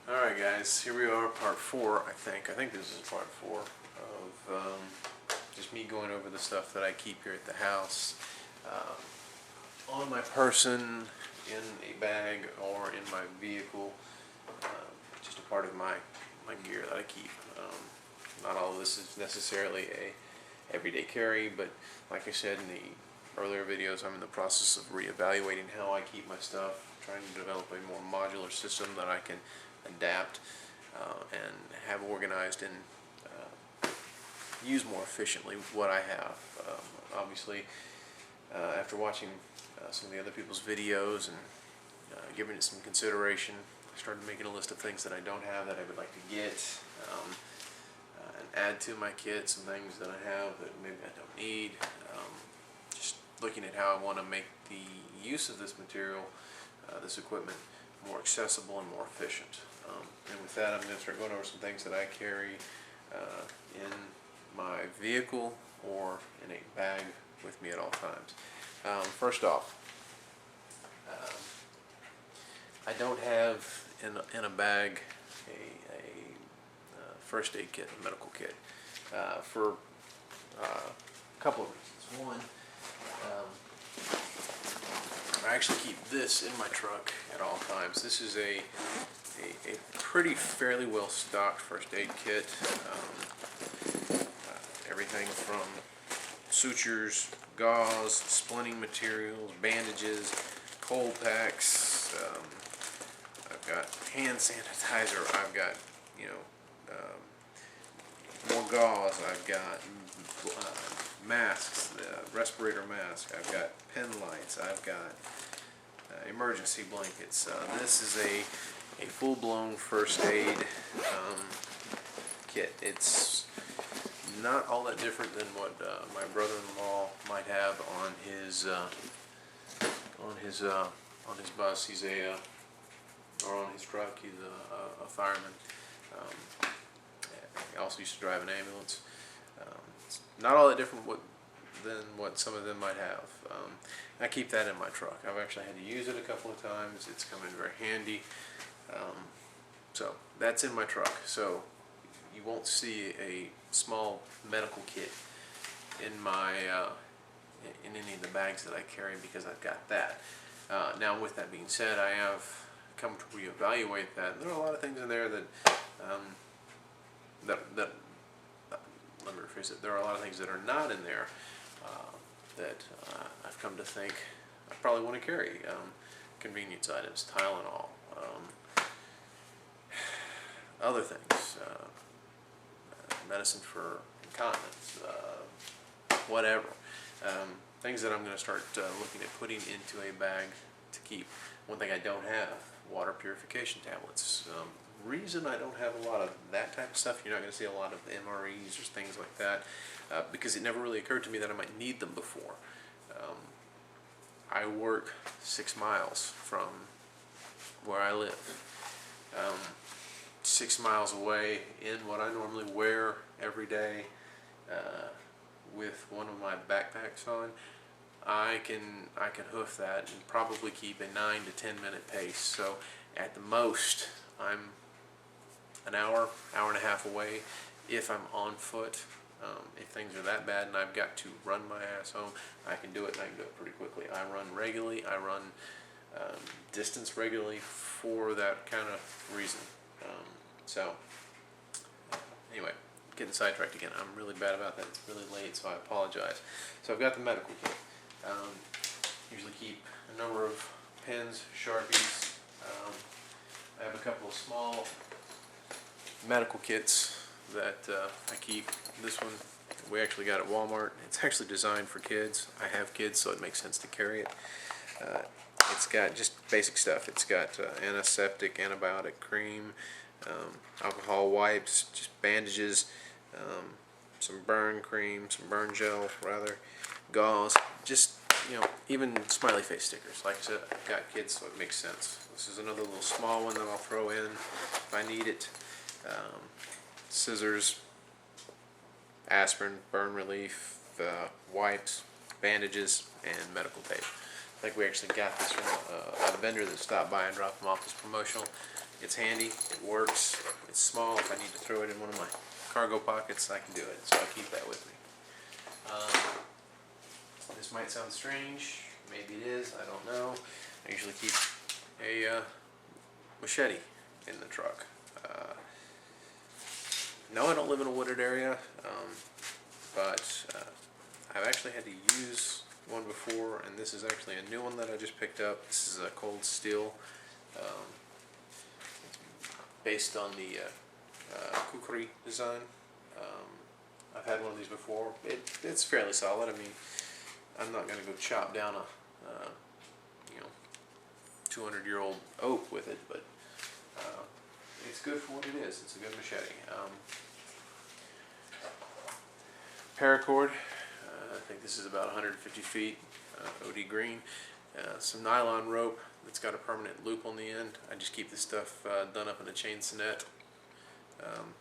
Alright guys, here we are, part 4, I think. I think this is part 4 of just me going over the stuff that I keep here at the house. On my person, in a bag, or in my vehicle. Just a part of my gear that I keep. Not all of this is necessarily a everyday carry, but like I said in the earlier videos, I'm in the process of reevaluating how I keep my stuff, trying to develop a more modular system that I can adapt and have organized and use more efficiently what I have. Obviously, after watching some of the other people's videos and giving it some consideration, I started making a list of things that I don't have that I would like to get and add to my kit, some things that I have that maybe I don't need. Just looking at how I want to make the use of this material, this equipment, more accessible and more efficient. And with that, I'm going to start going over some things that I carry in my vehicle or in a bag with me at all times. First off, I don't have in a bag a first aid kit, a medical kit, for a couple of reasons. One, I actually keep this in my truck at all times. This is a pretty fairly well stocked first aid kit. Everything from sutures, gauze, splinting materials, bandages, cold packs. I've got hand sanitizer. I've got, more gauze. I've got masks, respirator mask. I've got pen lights. I've got emergency blankets. This is a full-blown first aid kit. It's not all that different than what my brother-in-law might have on his bus. He's or on his truck. He's a fireman. He also used to drive an ambulance. It's not all that different than what some of them might have. I keep that in my truck. I've actually had to use it a couple of times. It's come in very handy. So that's in my truck. So you won't see a small medical kit in my in any of the bags that I carry because I've got that. Now, with that being said, I have come to reevaluate that. There are a lot of things in there that let me rephrase it. There are a lot of things that are not in there that I've come to think I probably want to carry. Convenience items, Tylenol, other things, medicine for incontinence, whatever. Things that I'm going to start looking at putting into a bag to keep. One thing I don't have, water purification tablets. Reason I don't have a lot of that type of stuff, you're not going to see a lot of MREs or things like that, because it never really occurred to me that I might need them before. I work 6 miles from where I live. 6 miles away in what I normally wear every day with one of my backpacks on. I can hoof that and probably keep a 9 to 10 minute pace. So at the most, I'm an hour and a half away if I'm on foot. If things are that bad and I've got to run my ass home, I can do it, and I can do it pretty quickly. I run regularly. I run distance regularly for that kind of reason. Anyway, getting sidetracked again. I'm really bad about that. It's really late, so I apologize. So I've got the medical kit. Usually keep a number of pens, Sharpies. I have a couple of small medical kits that I keep. This one we actually got at Walmart. It's actually designed for kids. I have kids, so it makes sense to carry it. It's got just basic stuff. It's got antiseptic, antibiotic cream, alcohol wipes, just bandages, some burn cream, some burn gel rather, gauze, just, even smiley face stickers. Like I said, I've got kids, so it makes sense. This is another little small one that I'll throw in if I need it. Scissors, aspirin, burn relief, wipes, bandages, and medical tape. I think we actually got this from a vendor that stopped by and dropped them off as promotional. It's handy, it works, it's small. If I need to throw it in one of my cargo pockets, I can do it, so I'll keep that with me. This might sound strange, maybe it is, I don't know. I usually keep a machete in the truck. No, I don't live in a wooded area, but I've actually had to use one before, and this is actually a new one that I just picked up. This is a cold steel, based on the kukri design. I've had one of these before. It's fairly solid. I mean, I'm not going to go chop down a 200-year-old oak with it, but it's good for what it is. It's a good machete. Paracord. I think this is about 150 feet. OD green. Some nylon rope that's got a permanent loop on the end. I just keep this stuff done up in a chain net.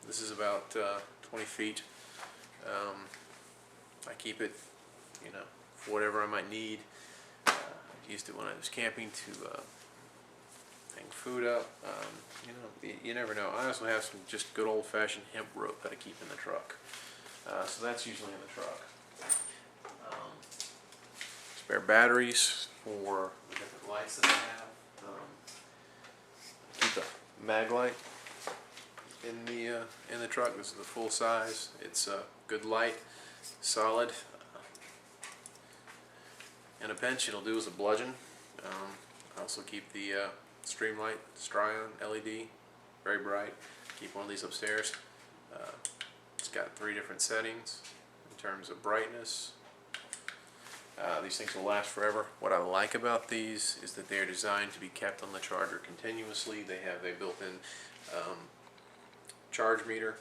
This is about 20 feet. I keep it, for whatever I might need. I used it when I was camping to hang food up. You never know. I also have some just good old-fashioned hemp rope that I keep in the truck. So that's usually in the truck. Spare batteries for the different lights that I have. Keep a mag light in the truck. This is the full size. It's a good light, solid. In a pinch, it'll do as a bludgeon. I also keep the Streamlight Stryon LED, very bright. Keep one of these upstairs. It's got 3 different settings in terms of brightness. These things will last forever. What I like about these is that they're designed to be kept on the charger continuously. They have a built-in charge meter,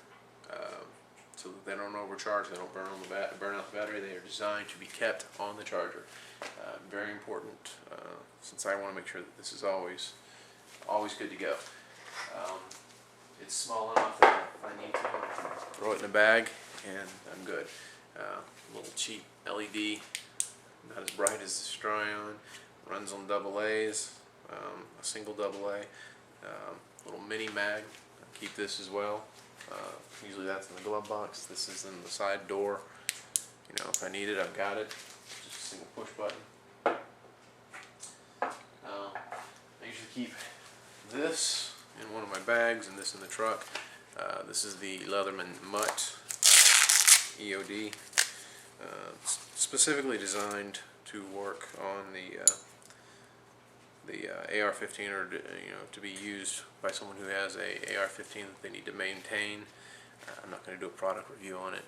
so that they don't overcharge, they don't burn out the battery. They are designed to be kept on the charger. Very important, since I want to make sure that this is always good to go. It's small enough that if I need to, I can throw it in a bag and I'm good. Little cheap LED, not as bright as the Stryon, runs on AA's, a single AA, little mini mag. I keep this as well. Usually that's in the glove box. This is in the side door. If I need it, I've got it. Just a single push button. I usually keep this in one of my bags and this in the truck. This is the Leatherman Mutt EOD. Specifically designed to work on the AR-15, or to be used by someone who has a AR-15 that they need to maintain. I'm not going to do a product review on it.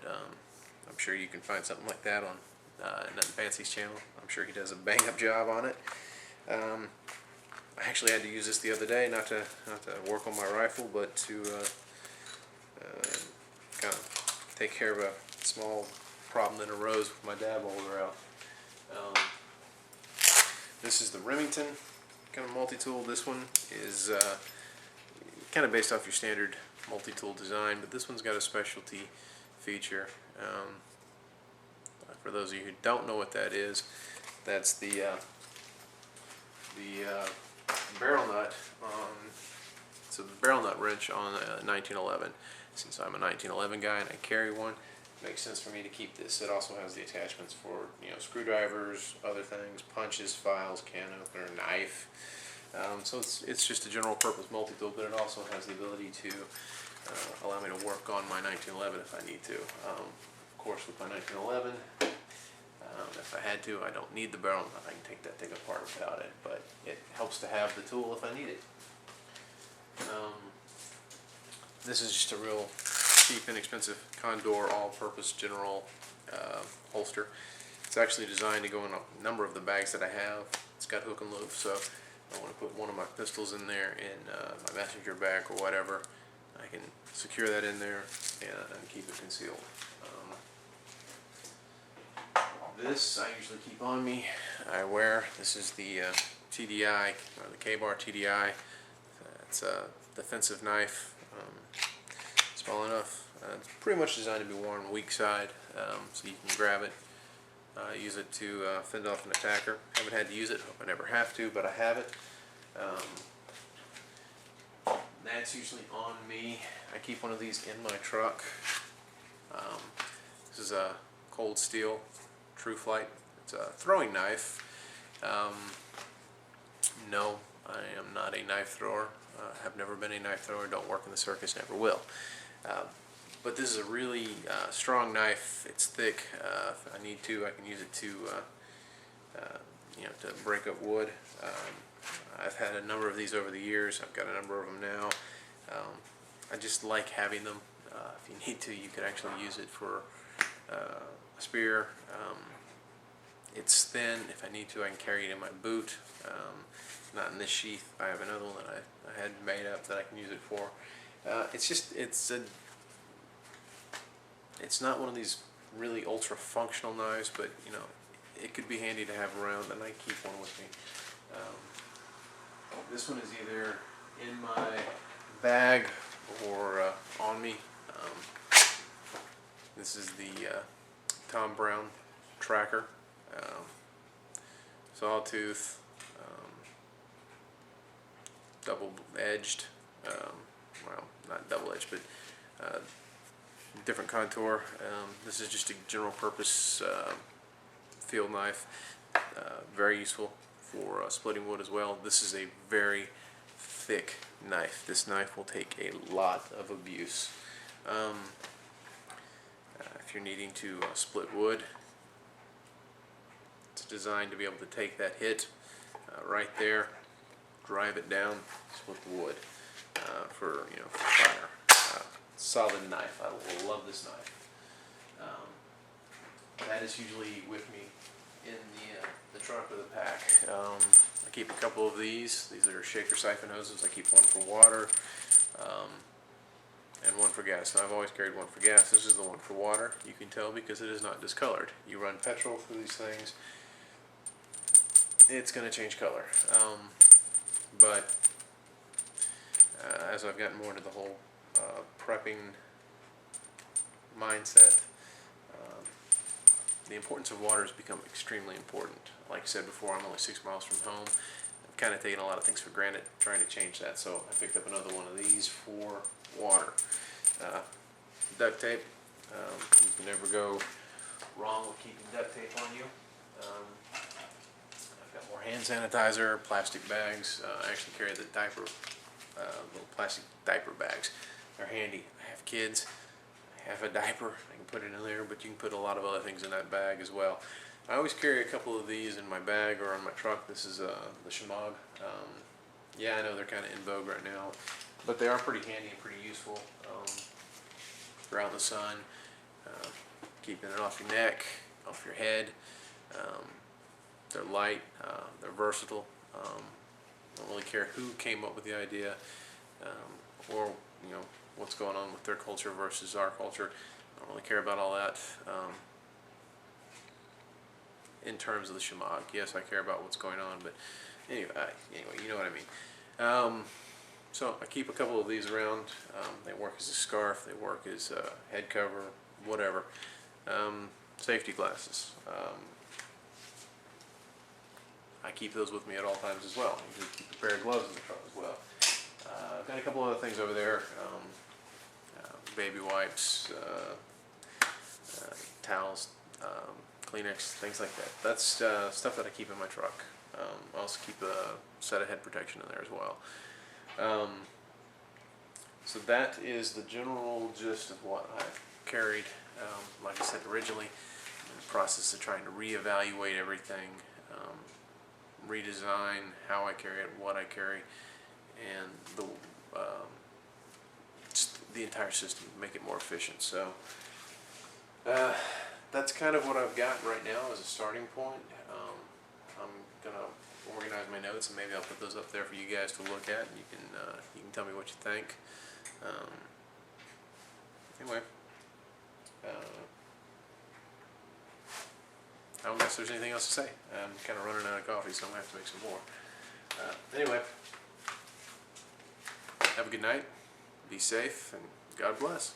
I'm sure you can find something like that on Nothing Fancy's channel. I'm sure he does a bang-up job on it. I actually had to use this the other day, not to work on my rifle, but to kind of take care of a small problem that arose with my dad while we were out. This is the Remington kind of multi-tool. This one is kind of based off your standard multi-tool design, but this one's got a specialty feature. For those of you who don't know what that is, that's the barrel nut on, so the barrel nut wrench on a 1911. Since I'm a 1911 guy and I carry one, it makes sense for me to keep this. It also has the attachments for screwdrivers, other things, punches, files, can opener, knife. So it's just a general purpose multi-tool, but it also has the ability to allow me to work on my 1911 if I need to. Of course, with my 1911, if I had to, I don't need the barrel nut. I can take that thing apart without it, but it helps to have the tool if I need it. This is just a real cheap, inexpensive Condor all-purpose general holster. It's actually designed to go in a number of the bags that I have. It's got hook and loop, so I want to put one of my pistols in there in my messenger bag or whatever. I can secure that in there and keep it concealed. This I usually keep on me. I wear, this is the TDI, or the K-Bar TDI. It's a defensive knife, small enough. It's pretty much designed to be worn weak side, so you can grab it, use it to fend off an attacker. Haven't had to use it, hope I never have to, but I have it. That's usually on me. I keep one of these in my truck. This is a Cold Steel True Flight. It's a throwing knife. No, I am not a knife thrower. Have never been a knife thrower. Don't work in the circus. Never will. But this is a really strong knife. It's thick. If I need to, I can use it to, to break up wood. I've had a number of these over the years. I've got a number of them now. I just like having them. If you need to, you could actually use it for a spear. It's thin. If I need to, I can carry it in my boot. Not in this sheath. I have another one that I had made up that I can use it for. It's not one of these really ultra functional knives, but it could be handy to have around, and I keep one with me. This one is either in my bag or on me. This is the Tom Brown tracker, sawtooth, double-edged, well, not double-edged, but different contour. This is just a general purpose field knife, very useful for splitting wood as well. This is a very thick knife. This knife will take a lot of abuse. If you're needing to split wood, it's designed to be able to take that hit right there, drive it down, split the wood for fire. Solid knife. I love this knife. That is usually with me in the trunk of the pack. I keep a couple of these. These are shaker siphon hoses. I keep one for water and one for gas. Now, I've always carried one for gas. This is the one for water. You can tell because it is not discolored. You run petrol through these things, it's going to change color. But as I've gotten more into the whole prepping mindset, the importance of water has become extremely important. Like I said before, I'm only 6 miles from home. I've kind of taken a lot of things for granted, trying to change that. So I picked up another one of these for water. Duct tape. You can never go wrong with keeping duct tape on you. I've got more hand sanitizer, plastic bags. I actually carry the diaper, little plastic diaper bags. They're handy. I have kids. I have a diaper. I can put it in there, but you can put a lot of other things in that bag as well. I always carry a couple of these in my bag or on my truck. This is the Shimog. Yeah, I know they're kind of in vogue right now, but they are pretty handy and pretty useful. If you're out in the sun, keeping it off your neck, off your head. They're light, they're versatile. I don't really care who came up with the idea, or what's going on with their culture versus our culture. I don't really care about all that. In terms of the Shimog, yes, I care about what's going on, but anyway, you know what I mean. So I keep a couple of these around. They work as a scarf, they work as a head cover, whatever. Safety glasses. I keep those with me at all times as well. You can keep a pair of gloves in the truck as well. I've got a couple other things over there. Baby wipes, towels, Kleenex, things like that. That's stuff that I keep in my truck. I also keep a set of head protection in there as well. So that is the general gist of what I've carried. Like I said originally, I'm in the process of trying to reevaluate everything, redesign how I carry it, what I carry, and the entire system, make it more efficient. So that's kind of what I've got right now as a starting point. I'm gonna organize my notes and maybe I'll put those up there for you guys to look at, and you can tell me what you think. Anyway, I don't guess there's anything else to say. I'm kind of running out of coffee, so I'm gonna have to make some more. Anyway, have a good night. Be safe, and God bless.